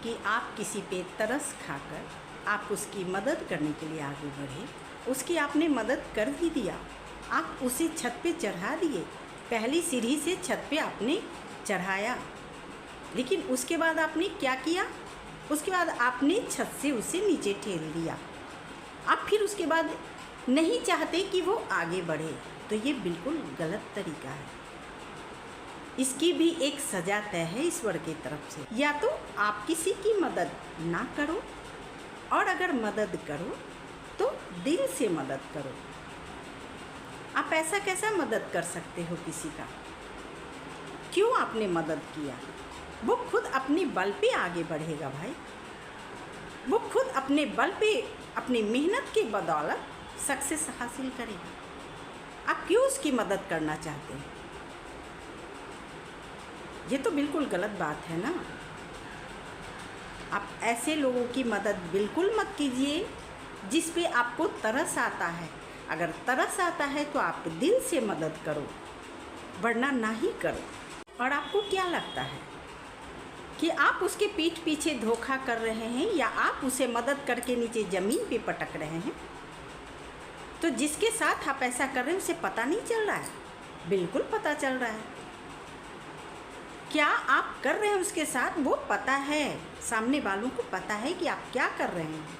कि आप किसी पे तरस खाकर आप उसकी मदद करने के लिए आगे बढ़े, उसकी आपने मदद कर भी दिया, आप उसे छत पे चढ़ा दिए, पहली सीढ़ी से छत पे आपने चढ़ाया, लेकिन उसके बाद आपने क्या किया? उसके बाद आपने छत से उसे नीचे ठेल दिया। आप फिर उसके बाद नहीं चाहते कि वो आगे बढ़े, तो ये बिल्कुल गलत तरीका है। इसकी भी एक सज़ा तय है ईश्वर की तरफ से। या तो आप किसी की मदद ना करो, और अगर मदद करो तो दिल से मदद करो। आप ऐसा कैसा मदद कर सकते हो किसी का? क्यों आपने मदद किया? वो खुद अपने बल पे आगे बढ़ेगा भाई। वो खुद अपने बल पे अपनी मेहनत की बदौलत सक्सेस हासिल करेगा। आप क्यों उसकी मदद करना चाहते हैं? ये तो बिल्कुल गलत बात है ना। आप ऐसे लोगों की मदद बिल्कुल मत कीजिए जिस पे आपको तरस आता है। अगर तरस आता है तो आप दिल से मदद करो, वरना ना ही करो। और आपको क्या लगता है कि आप उसके पीठ पीछे धोखा कर रहे हैं, या आप उसे मदद करके नीचे ज़मीन पे पटक रहे हैं? तो जिसके साथ आप ऐसा कर रहे हैं उसे पता नहीं चल रहा है? बिल्कुल पता चल रहा है। क्या आप कर रहे हैं उसके साथ वो पता है, सामने वालों को पता है कि आप क्या कर रहे हैं।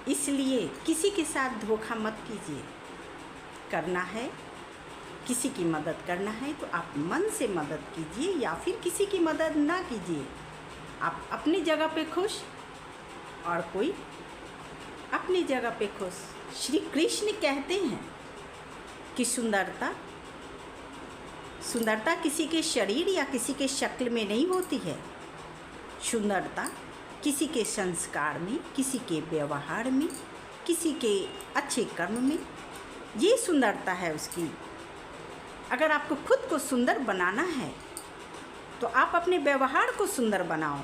इसलिए किसी के साथ धोखा मत कीजिए। करना है, किसी की मदद करना है तो आप मन से मदद कीजिए, या फिर किसी की मदद ना कीजिए। आप अपनी जगह पे खुश और कोई अपनी जगह पे खुश। श्री कृष्ण कहते हैं कि सुंदरता किसी के शरीर या किसी के शक्ल में नहीं होती है। सुंदरता किसी के संस्कार में, किसी के व्यवहार में, किसी के अच्छे कर्म में, ये सुंदरता है उसकी। अगर आपको खुद को सुंदर बनाना है तो आप अपने व्यवहार को सुंदर बनाओ।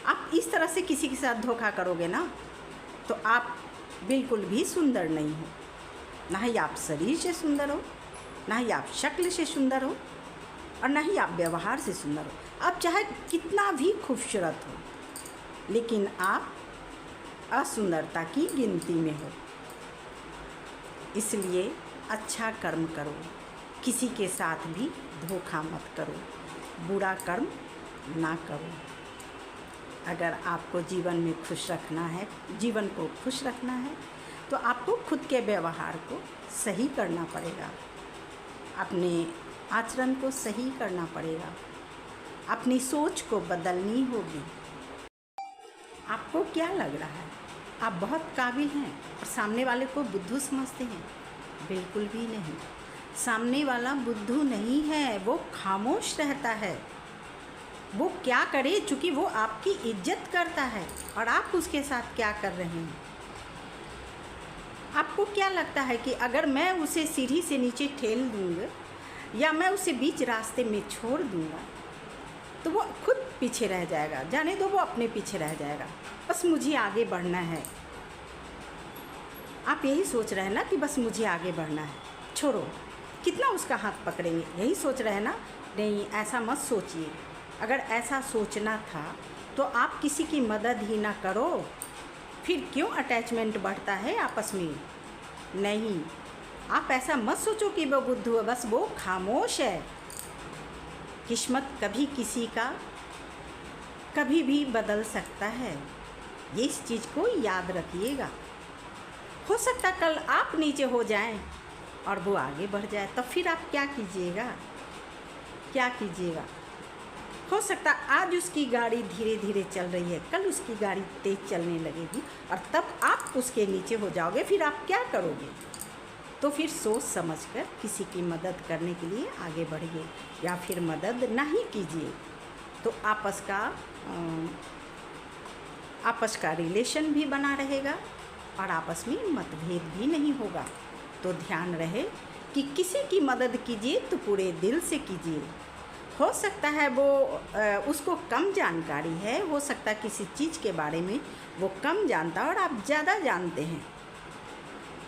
आप इस तरह से किसी के साथ धोखा करोगे ना, तो आप बिल्कुल भी सुंदर नहीं हो। ना ही आप शरीर से सुंदर हो, ना ही आप शक्ल से सुंदर हो, और ना ही आप व्यवहार से सुंदर हो। आप चाहे कितना भी खूबसूरत हो, लेकिन आप असुंदरता की गिनती में हो। इसलिए अच्छा कर्म करो, किसी के साथ भी धोखा मत करो, बुरा कर्म ना करो। अगर आपको जीवन में खुश रखना है, जीवन को खुश रखना है, तो आपको खुद के व्यवहार को सही करना पड़ेगा, अपने आचरण को सही करना पड़ेगा, अपनी सोच को बदलनी होगी। आपको क्या लग रहा है आप बहुत काबिल हैं और सामने वाले को बुद्धू समझते हैं? बिल्कुल भी नहीं। सामने वाला बुद्धू नहीं है, वो खामोश रहता है। वो क्या करे, चूँकि वो आपकी इज्जत करता है, और आप उसके साथ क्या कर रहे हैं? आपको क्या लगता है कि अगर मैं उसे सीढ़ी से नीचे ठेल दूँगा, या मैं उसे बीच रास्ते में छोड़ दूँगा, तो वो खुद पीछे रह जाएगा? जाने दो, वो अपने पीछे रह जाएगा। बस मुझे आगे बढ़ना है। आप यही सोच रहे हैं ना कि बस मुझे आगे बढ़ना है, छोड़ो, कितना उसका हाथ पकड़ेंगे, यही सोच रहे हैं ना? नहीं, ऐसा मत सोचिए। अगर ऐसा सोचना था तो आप किसी की मदद ही ना करो। फिर क्यों अटैचमेंट बढ़ता है आपस में? नहीं, आप ऐसा मत सोचो कि वो बुद्धू है, बस वो खामोश है। किस्मत कभी किसी का कभी भी बदल सकता है, ये इस चीज़ को याद रखिएगा। हो सकता कल आप नीचे हो जाएं और वो आगे बढ़ जाए, तो फिर आप क्या कीजिएगा? क्या कीजिएगा? हो सकता आज उसकी गाड़ी धीरे धीरे चल रही है, कल उसकी गाड़ी तेज़ चलने लगेगी, और तब आप उसके नीचे हो जाओगे। फिर आप क्या करोगे? तो फिर सोच समझकर किसी की मदद करने के लिए आगे बढ़िए, या फिर मदद नहीं कीजिए, तो आपस का रिलेशन भी बना रहेगा और आपस में मतभेद भी नहीं होगा। तो ध्यान रहे कि किसी की मदद कीजिए तो पूरे दिल से कीजिए। हो सकता है वो उसको कम जानकारी है, हो सकता है किसी चीज़ के बारे में वो कम जानता है और आप ज़्यादा जानते हैं,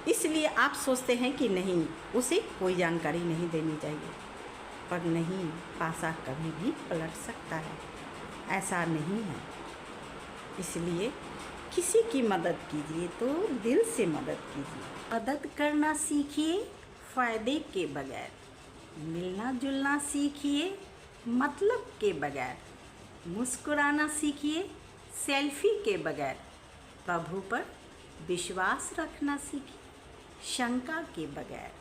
इसलिए आप सोचते हैं कि नहीं, उसे कोई जानकारी नहीं देनी चाहिए। पर नहीं, पासा कभी भी पलट सकता है, ऐसा नहीं है। इसलिए किसी की मदद कीजिए तो दिल से मदद कीजिए। मदद करना सीखिए फ़ायदे के बगैर, मिलना जुलना सीखिए मतलब के बगैर, मुस्कुराना सीखिए सेल्फी के बगैर, प्रभु पर विश्वास रखना सीखिए शंका के बगैर।